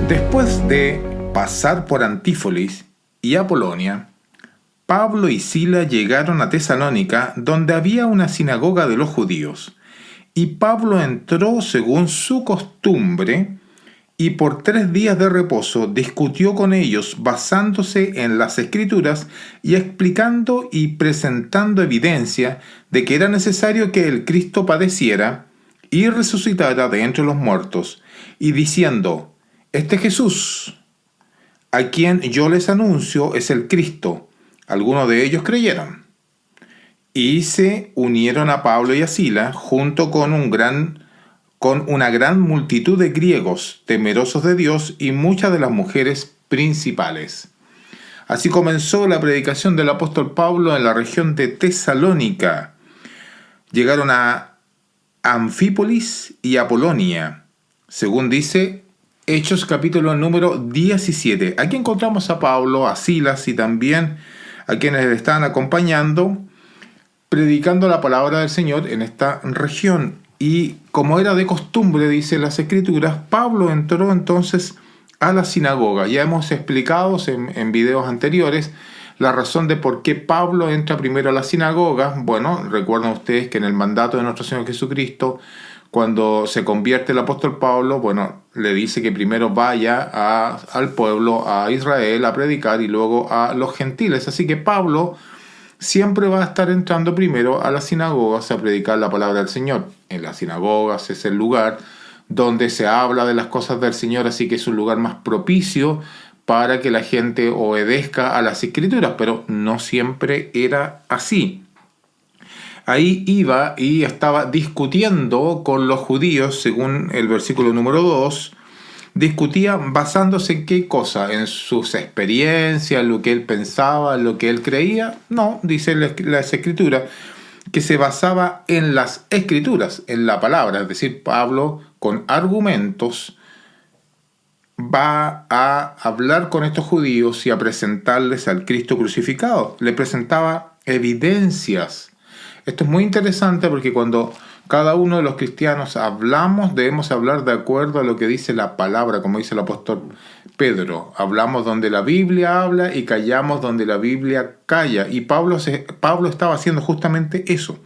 Después de pasar por Antífolis y Apolonia, Pablo y Sila llegaron a Tesalónica, donde había una sinagoga de los judíos. Y Pablo entró según su costumbre, y por 3 días de reposo discutió con ellos, basándose en las Escrituras y explicando y presentando evidencia de que era necesario que el Cristo padeciera y resucitara de entre los muertos, y diciendo: Este Jesús, a quien yo les anuncio, es el Cristo. Algunos de ellos creyeron, y se unieron a Pablo y a Sila, junto con una gran multitud de griegos temerosos de Dios y muchas de las mujeres principales. Así comenzó la predicación del apóstol Pablo en la región de Tesalónica. Llegaron a Anfípolis y Apolonia, según dice Hechos capítulo número 17. Aquí encontramos a Pablo, a Silas y también a quienes le estaban acompañando, predicando la palabra del Señor en esta región. Y como era de costumbre, dice las Escrituras, Pablo entró entonces a la sinagoga. Ya hemos explicado en videos anteriores la razón de por qué Pablo entra primero a la sinagoga. Bueno, recuerdan ustedes que en el mandato de nuestro Señor Jesucristo, cuando se convierte el apóstol Pablo, bueno, le dice que primero vaya al pueblo, a Israel, a predicar y luego a los gentiles. Así que Pablo siempre va a estar entrando primero a las sinagogas a predicar la palabra del Señor. En las sinagogas es el lugar donde se habla de las cosas del Señor, así que es un lugar más propicio para que la gente obedezca a las Escrituras, pero no siempre era así. Ahí iba y estaba discutiendo con los judíos, según el versículo número 2, discutía basándose en qué cosa, en sus experiencias, en lo que él pensaba, en lo que él creía. No, dice las Escrituras, que se basaba en las Escrituras, en la palabra. Es decir, Pablo, con argumentos, va a hablar con estos judíos y a presentarles al Cristo crucificado. Le presentaba evidencias. Esto es muy interesante porque cuando cada uno de los cristianos hablamos, debemos hablar de acuerdo a lo que dice la palabra, como dice el apóstol Pedro. Hablamos donde la Biblia habla y callamos donde la Biblia calla. Y Pablo estaba haciendo justamente eso.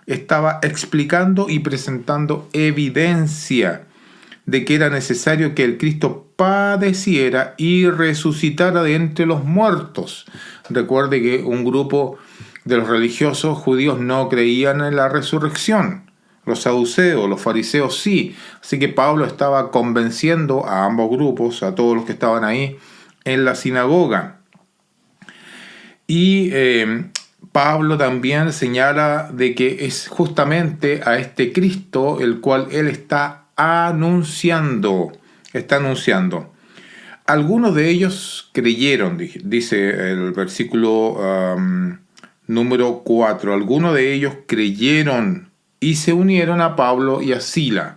Estaba explicando y presentando evidencia de que era necesario que el Cristo padeciera y resucitara de entre los muertos. Recuerde que un grupo de los religiosos judíos no creían en la resurrección. Los saduceos, los fariseos sí. Así que Pablo estaba convenciendo a ambos grupos, a todos los que estaban ahí en la sinagoga. Y Pablo también señala de que es justamente a este Cristo el cual él está anunciando. Algunos de ellos creyeron, dice el versículo número 4. Algunos de ellos creyeron y se unieron a Pablo y a Silas,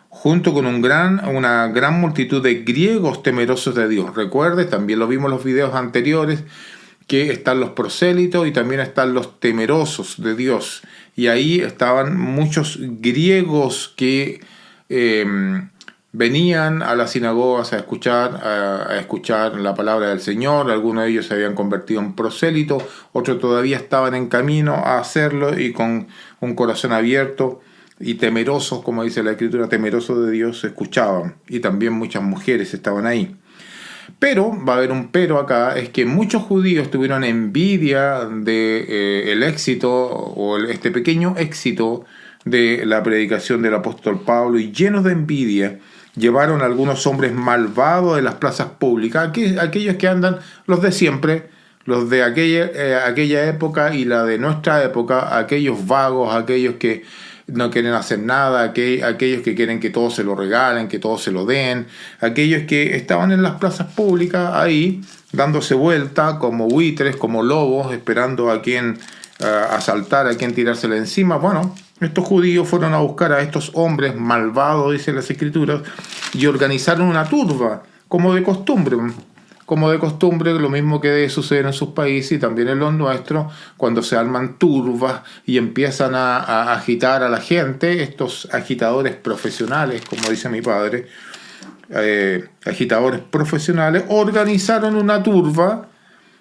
junto con una gran multitud de griegos temerosos de Dios. Recuerde, también lo vimos en los videos anteriores, que están los prosélitos y también están los temerosos de Dios. Y ahí estaban muchos griegos que venían a las sinagogas a escuchar la palabra del Señor. Algunos de ellos se habían convertido en prosélitos, otros todavía estaban en camino a hacerlo y con un corazón abierto y temerosos, como dice la Escritura, temerosos de Dios, escuchaban. Y también muchas mujeres estaban ahí. Pero, va a haber un pero acá, es que muchos judíos tuvieron envidia de el éxito o este pequeño éxito de la predicación del apóstol Pablo, y llenos de envidia llevaron a algunos hombres malvados de las plazas públicas, aquellos que andan, los de siempre, los de aquella época y la de nuestra época, aquellos vagos, aquellos que no quieren hacer nada, aquellos que quieren que todo se lo regalen, que todo se lo den, aquellos que estaban en las plazas públicas ahí, dándose vuelta como buitres, como lobos, esperando a quien asaltar, a quien tirársele encima. Bueno, estos judíos fueron a buscar a estos hombres malvados, dicen las Escrituras, y organizaron una turba, como de costumbre. como de costumbre, lo mismo que sucede en sus países y también en los nuestros, cuando se arman turbas y empiezan a agitar a la gente, estos agitadores profesionales, como dice mi padre, agitadores profesionales, organizaron una turba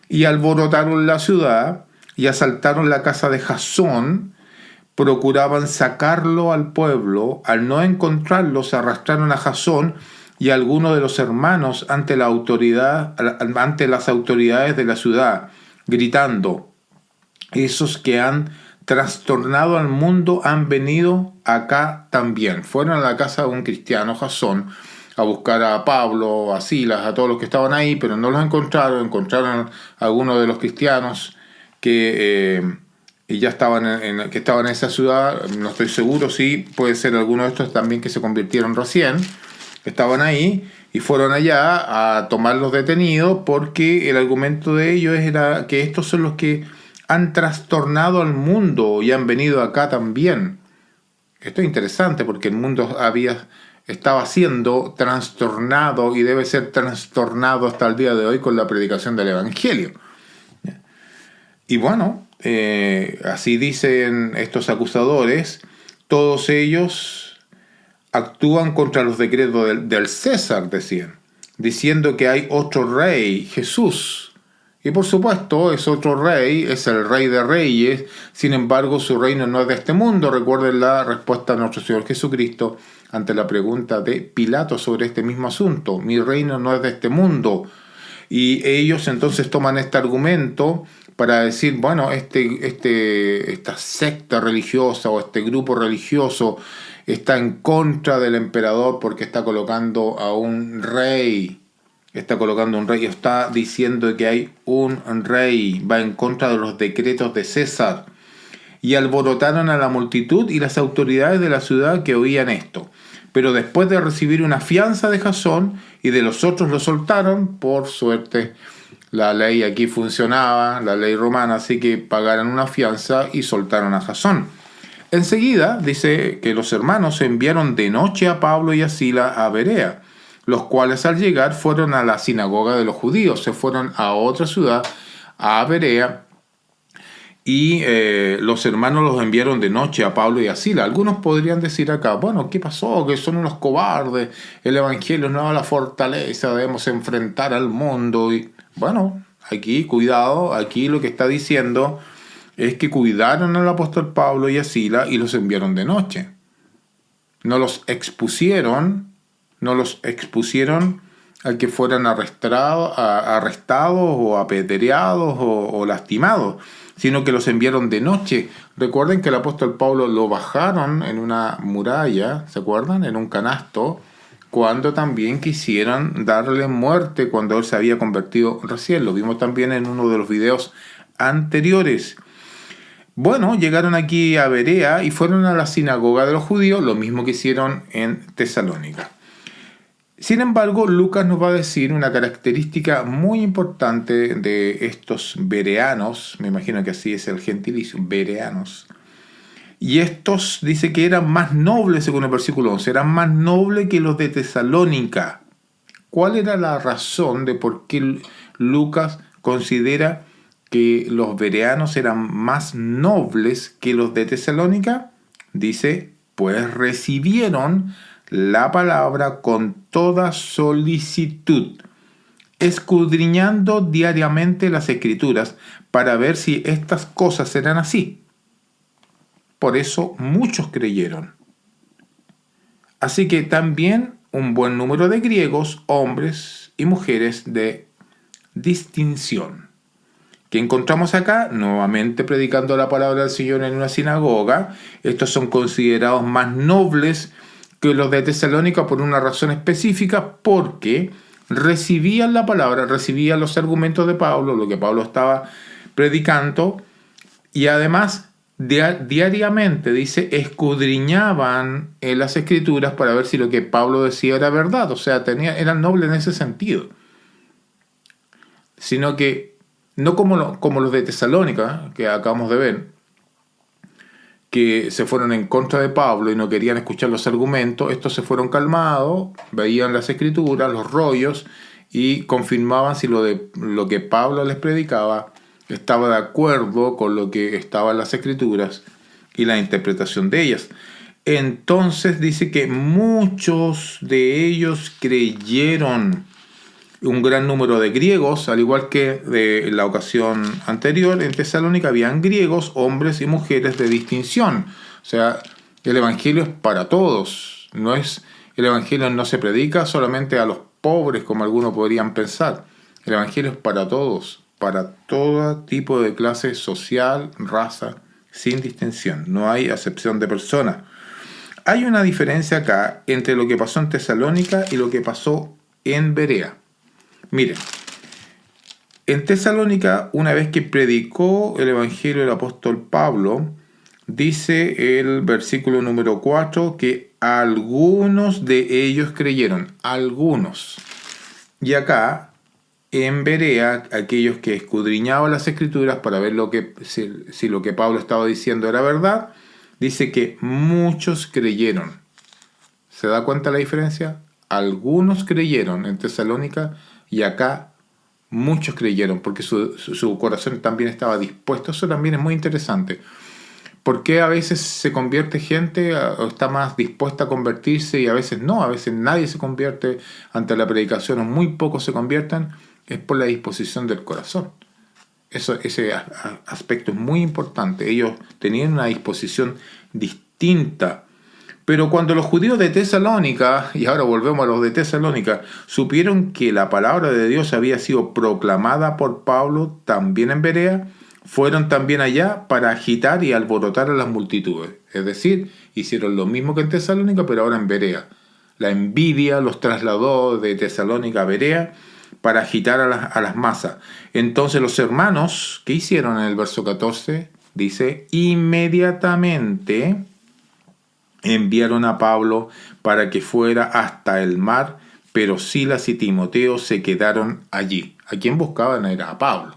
y alborotaron la ciudad y asaltaron la casa de Jasón. Procuraban sacarlo al pueblo. Al no encontrarlo, se arrastraron a Jasón y a algunos de los hermanos ante las autoridades de la ciudad, gritando: esos que han trastornado al mundo han venido acá también. Fueron a la casa de un cristiano, Jasón, a buscar a Pablo, a Silas, a todos los que estaban ahí, pero no los encontraron. Encontraron a algunos de los cristianos que ya estaban que estaban en esa ciudad. No estoy seguro, sí, puede ser alguno de estos también que se convirtieron recién. Estaban ahí y fueron allá a tomarlos detenidos, porque el argumento de ellos era que estos son los que han trastornado al mundo y han venido acá también. Esto es interesante porque el mundo estaba siendo trastornado y debe ser trastornado hasta el día de hoy con la predicación del Evangelio. Y bueno, así dicen estos acusadores, todos ellos actúan contra los decretos del César, decían, diciendo que hay otro rey, Jesús. Y por supuesto, es otro rey, es el Rey de Reyes. Sin embargo, su reino no es de este mundo. Recuerden la respuesta de nuestro Señor Jesucristo ante la pregunta de Pilato sobre este mismo asunto. Mi reino no es de este mundo. Y ellos entonces toman este argumento para decir, bueno, esta secta religiosa o este grupo religioso está en contra del emperador porque está colocando a un rey. Está diciendo que hay un rey, va en contra de los decretos de César. Y alborotaron a la multitud y las autoridades de la ciudad que oían esto. Pero después de recibir una fianza de Jasón y de los otros, lo soltaron. Por suerte, la ley aquí funcionaba, la ley romana, así que pagaron una fianza y soltaron a Jasón. Enseguida dice que los hermanos enviaron de noche a Pablo y a Silas a Berea, los cuales al llegar fueron a la sinagoga de los judíos. Se fueron a otra ciudad, a Berea, y los hermanos los enviaron de noche a Pablo y a Silas. Algunos podrían decir acá, bueno, ¿qué pasó? Que son unos cobardes, el evangelio no da la fortaleza, debemos enfrentar al mundo. Y bueno, aquí, cuidado, aquí lo que está diciendo es que cuidaron al apóstol Pablo y a Silas y los enviaron de noche. No los expusieron a que fueran arrestados o apedreados o lastimados, sino que los enviaron de noche. Recuerden que el apóstol Pablo lo bajaron en una muralla, ¿se acuerdan? En un canasto, cuando también quisieron darle muerte cuando él se había convertido recién. Lo vimos también en uno de los videos anteriores. Bueno, llegaron aquí a Berea y fueron a la sinagoga de los judíos, lo mismo que hicieron en Tesalónica. Sin embargo, Lucas nos va a decir una característica muy importante de estos bereanos, me imagino que así es el gentilicio, bereanos. Y estos dice que eran más nobles, según el versículo 11, eran más nobles que los de Tesalónica. ¿Cuál era la razón de por qué Lucas considera que los bereanos eran más nobles que los de Tesalónica? Dice, pues recibieron la palabra con toda solicitud, escudriñando diariamente las Escrituras para ver si estas cosas eran así. Por eso muchos creyeron. Así que también un buen número de griegos, hombres y mujeres de distinción, que encontramos acá, nuevamente predicando la palabra del Señor en una sinagoga. Estos son considerados más nobles que los de Tesalónica por una razón específica, porque recibían la palabra, recibían los argumentos de Pablo, lo que Pablo estaba predicando, y además diariamente, dice, escudriñaban en las Escrituras para ver si lo que Pablo decía era verdad. O sea, eran nobles en ese sentido. Sino que no como los de Tesalónica, que acabamos de ver, que se fueron en contra de Pablo y no querían escuchar los argumentos. Estos se fueron calmados, veían las Escrituras, los rollos, y confirmaban si lo que Pablo les predicaba estaba de acuerdo con lo que estaba en las Escrituras y la interpretación de ellas. Entonces dice que muchos de ellos creyeron. Un gran número de griegos, al igual que de la ocasión anterior, en Tesalónica habían griegos, hombres y mujeres de distinción. O sea, el Evangelio es para todos. El Evangelio no se predica solamente a los pobres, como algunos podrían pensar. El Evangelio es para todos, para todo tipo de clase social, raza, sin distinción. No hay acepción de personas. Hay una diferencia acá entre lo que pasó en Tesalónica y lo que pasó en Berea. Miren, en Tesalónica, una vez que predicó el Evangelio del apóstol Pablo, dice el versículo número 4 que algunos de ellos creyeron, algunos. Y acá, en Berea, aquellos que escudriñaban las Escrituras para ver si lo que Pablo estaba diciendo era verdad, dice que muchos creyeron. ¿Se da cuenta la diferencia? Algunos creyeron en Tesalónica y acá muchos creyeron porque su corazón también estaba dispuesto. Eso también es muy interesante. ¿Por qué a veces se convierte gente o está más dispuesta a convertirse y a veces no? A veces nadie se convierte ante la predicación o muy pocos se convierten. Es por la disposición del corazón. Ese aspecto es muy importante. Ellos tenían una disposición distinta. Pero cuando los judíos de Tesalónica, y ahora volvemos a los de Tesalónica, supieron que la palabra de Dios había sido proclamada por Pablo también en Berea, fueron también allá para agitar y alborotar a las multitudes. Es decir, hicieron lo mismo que en Tesalónica, pero ahora en Berea. La envidia los trasladó de Tesalónica a Berea para agitar a las masas. Entonces los hermanos, ¿qué hicieron en el verso 14? Dice, inmediatamente enviaron a Pablo para que fuera hasta el mar, pero Silas y Timoteo se quedaron allí. A quien buscaban era a Pablo.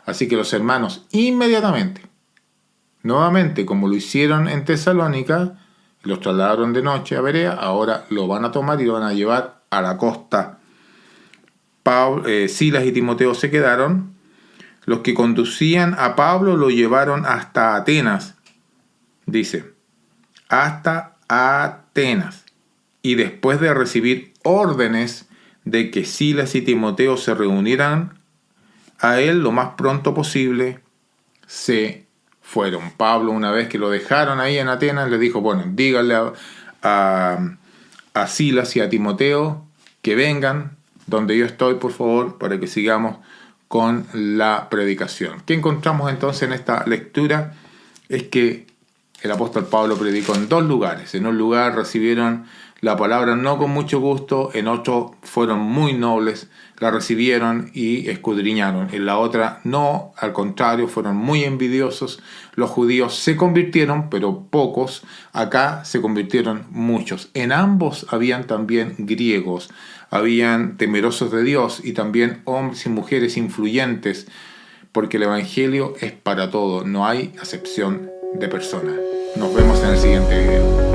Así que los hermanos inmediatamente, nuevamente como lo hicieron en Tesalónica, los trasladaron de noche a Berea, ahora lo van a tomar y lo van a llevar a la costa. Silas y Timoteo se quedaron. Los que conducían a Pablo lo llevaron hasta Atenas, dice, hasta Atenas. Y después de recibir órdenes de que Silas y Timoteo se reunieran a él lo más pronto posible, se fueron. Pablo, una vez que lo dejaron ahí en Atenas, le dijo, bueno, díganle a Silas y a Timoteo que vengan donde yo estoy, por favor, para que sigamos con la predicación. ¿Qué encontramos entonces en esta lectura? Es que el apóstol Pablo predicó en dos lugares. En un lugar recibieron la palabra no con mucho gusto, en otro fueron muy nobles, la recibieron y escudriñaron. En la otra no, al contrario, fueron muy envidiosos. Los judíos se convirtieron, pero pocos. Acá se convirtieron muchos. En ambos habían también griegos, habían temerosos de Dios y también hombres y mujeres influyentes, porque el Evangelio es para todo, no hay acepción de personas. Nos vemos en el siguiente video.